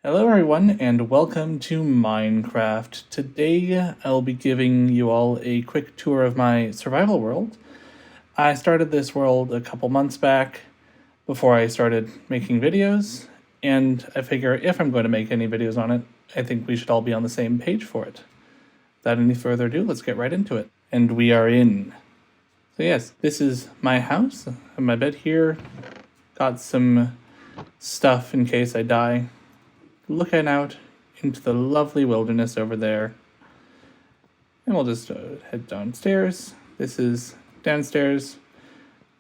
Hello everyone and welcome to Minecraft. Today I'll be giving you all a quick tour of my survival world. I started this world a couple months back before I started making videos, and I figure if I'm going to make any videos on it, I think we should all be on the same page for it. Without any further ado, let's get right into it. And we are in. So yes, this is my house. I have my bed here. Got some stuff in case I die. Looking out into the lovely wilderness over there. And we'll just head downstairs. This is downstairs.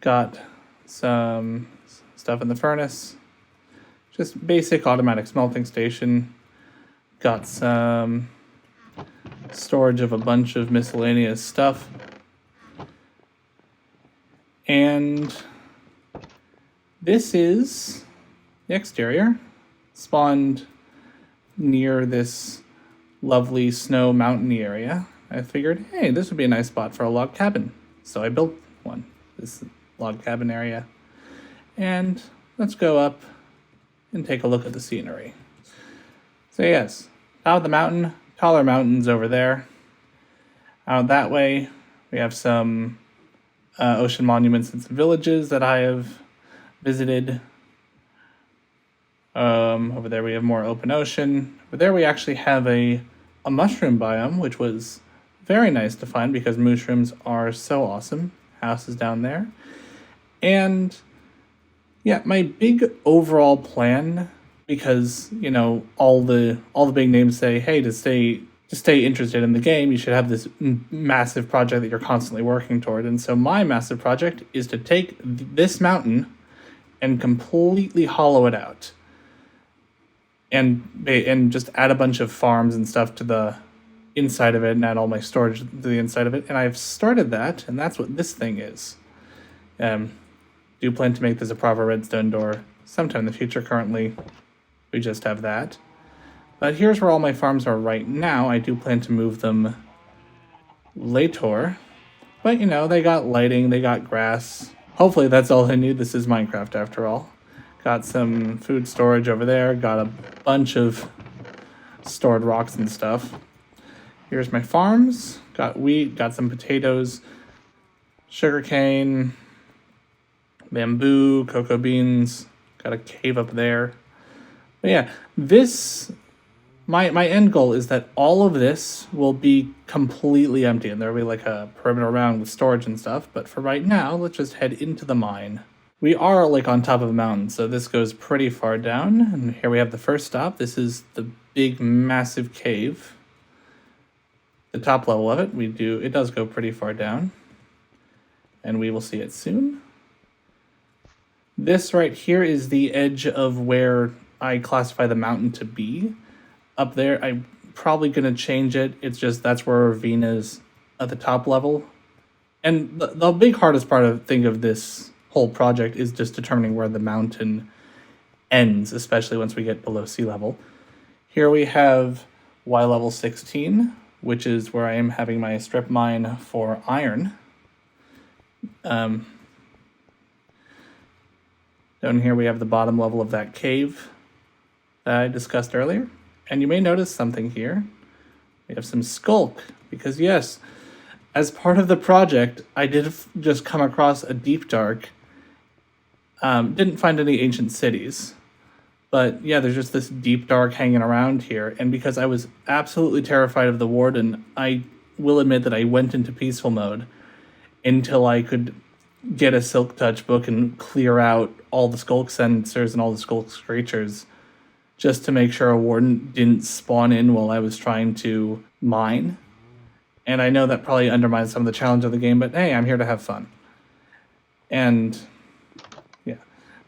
Got some stuff in the furnace. Just basic automatic smelting station. Got some storage of a bunch of miscellaneous stuff. And this is the exterior. Spawned near this lovely snow mountainy area. I figured, hey, this would be a nice spot for a log cabin. So I built one, this log cabin area. And let's go up and take a look at the scenery. So yes, top of the mountain, taller mountains over there. Out that way, we have some ocean monuments and some villages that I have visited. Over there we have more open ocean. Over there we actually have a mushroom biome, which was very nice to find because mushrooms are so awesome. House is down there. And yeah, my big overall plan, because all the big names say, hey, to stay interested in the game, you should have this massive project that you're constantly working toward. And so my massive project is to take this mountain and completely hollow it out. And just add a bunch of farms and stuff to the inside of it and add all my storage to the inside of it. And I've started that, and that's what this thing is. Do plan to make this a proper redstone door sometime in the future. Currently, we just have that. But here's where all my farms are right now. I do plan to move them later. But, they got lighting, they got grass. Hopefully that's all I need. This is Minecraft after all. Got some food storage over there. Got a bunch of stored rocks and stuff. Here's my farms. Got wheat, got some potatoes, sugarcane, bamboo, cocoa beans. Got a cave up there. But yeah, my end goal is that all of this will be completely empty and there'll be like a perimeter around with storage and stuff. But for right now, let's just head into the mine. We are like on top of a mountain, so this goes pretty far down. And here we have the first stop. This is the big, massive cave. The top level of it, it does go pretty far down. And we will see it soon. This right here is the edge of where I classify the mountain to be. Up there, I'm probably going to change it. It's just that's where our ravine is at the top level. And the big hardest part of this whole project is just determining where the mountain ends, especially once we get below sea level. Here we have Y level 16, which is where I am having my strip mine for iron. Down here we have the bottom level of that cave that I discussed earlier. And you may notice something here. We have some skulk, because yes, as part of the project, I did just come across a deep dark. Didn't find any ancient cities, but yeah, there's just this deep dark hanging around here. And because I was absolutely terrified of the warden, I will admit that I went into peaceful mode until I could get a Silk Touch book and clear out all the skulk sensors and all the skulk creatures, just to make sure a warden didn't spawn in while I was trying to mine. And I know that probably undermines some of the challenge of the game, but hey, I'm here to have fun. And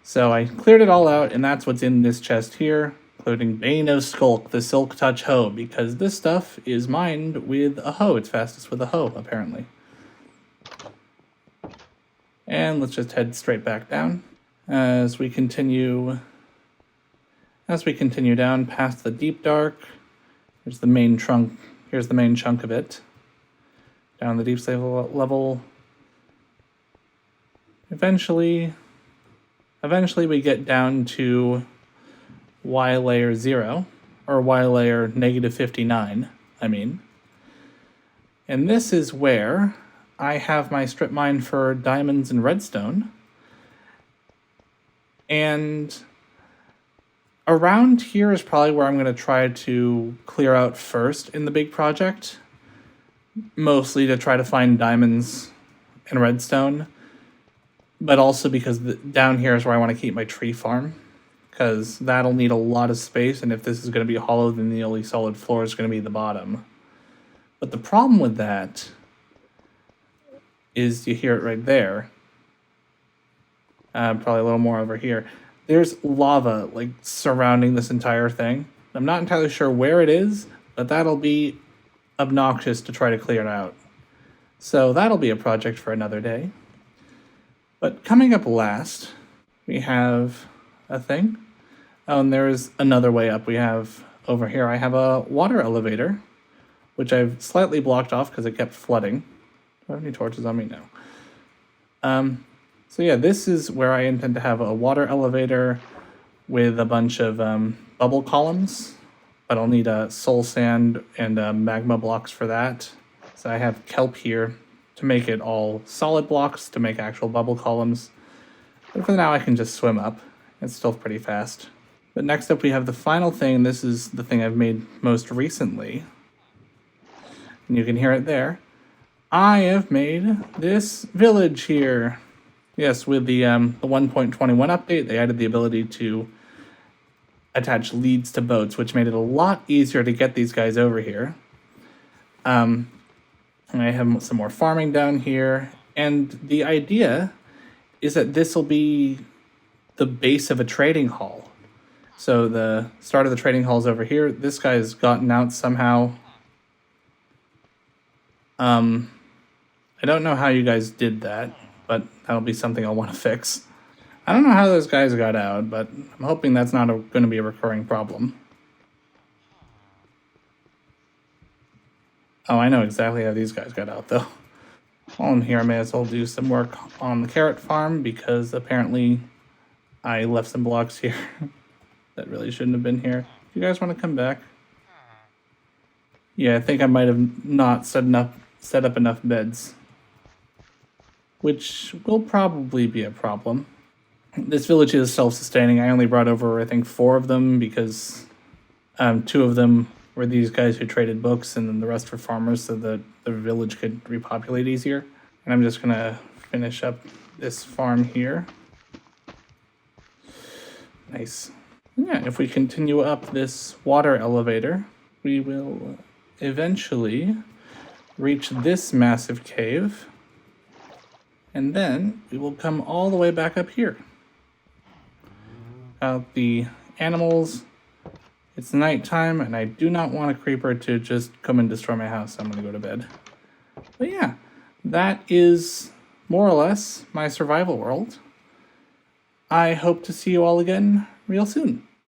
so I cleared it all out, and that's what's in this chest here, including Bane of Skulk, the Silk Touch hoe, because this stuff is mined with a hoe. It's fastest with a hoe, apparently. And let's just head straight back down as we continue down past the deep dark. Here's the main trunk. Here's the main chunk of it. Down the deep level. Eventually we get down to Y layer 0, or Y layer negative 59, I mean. And this is where I have my strip mine for diamonds and redstone. And around here is probably where I'm going to try to clear out first in the big project. Mostly to try to find diamonds and redstone. But also because down here is where I want to keep my tree farm. Because that'll need a lot of space, and if this is going to be hollow, then the only solid floor is going to be the bottom. But the problem with that is you hear it right there. Probably a little more over here. There's lava like surrounding this entire thing. I'm not entirely sure where it is, but that'll be obnoxious to try to clear it out. So that'll be a project for another day. But coming up last, we have a thing. Oh, and there's another way up. We have over here, I have a water elevator, which I've slightly blocked off because it kept flooding. Do I have any torches on me? No. So yeah, this is where I intend to have a water elevator with a bunch of bubble columns, but I'll need soul sand and magma blocks for that. So I have kelp here to make it all solid blocks to make actual bubble columns. But for now I can just swim up. It's still pretty fast. But next up we have the final thing. This is the thing I've made most recently. And you can hear it there. I have made this village here. Yes, with the 1.21 update, they added the ability to attach leads to boats, which made it a lot easier to get these guys over here. And I have some more farming down here. And the idea is that this will be the base of a trading hall. So the start of the trading hall is over here. This guy's gotten out somehow. I don't know how you guys did that, but that'll be something I'll want to fix. I don't know how those guys got out, but I'm hoping that's not going to be a recurring problem. Oh, I know exactly how these guys got out, though. While I'm here, I may as well do some work on the carrot farm, because apparently I left some blocks here that really shouldn't have been here. Do you guys want to come back? Yeah, I think I might have not set up enough beds, which will probably be a problem. This village is self-sustaining. I only brought over, I think, 4 of them because 2 of them were these guys who traded books, and then the rest were farmers, so that the village could repopulate easier. And I'm just gonna finish up this farm here. Nice. Yeah, if we continue up this water elevator, we will eventually reach this massive cave, and then we will come all the way back up here. Out the animals. It's nighttime, and I do not want a creeper to just come and destroy my house. I'm going to go to bed. But yeah, that is more or less my survival world. I hope to see you all again real soon.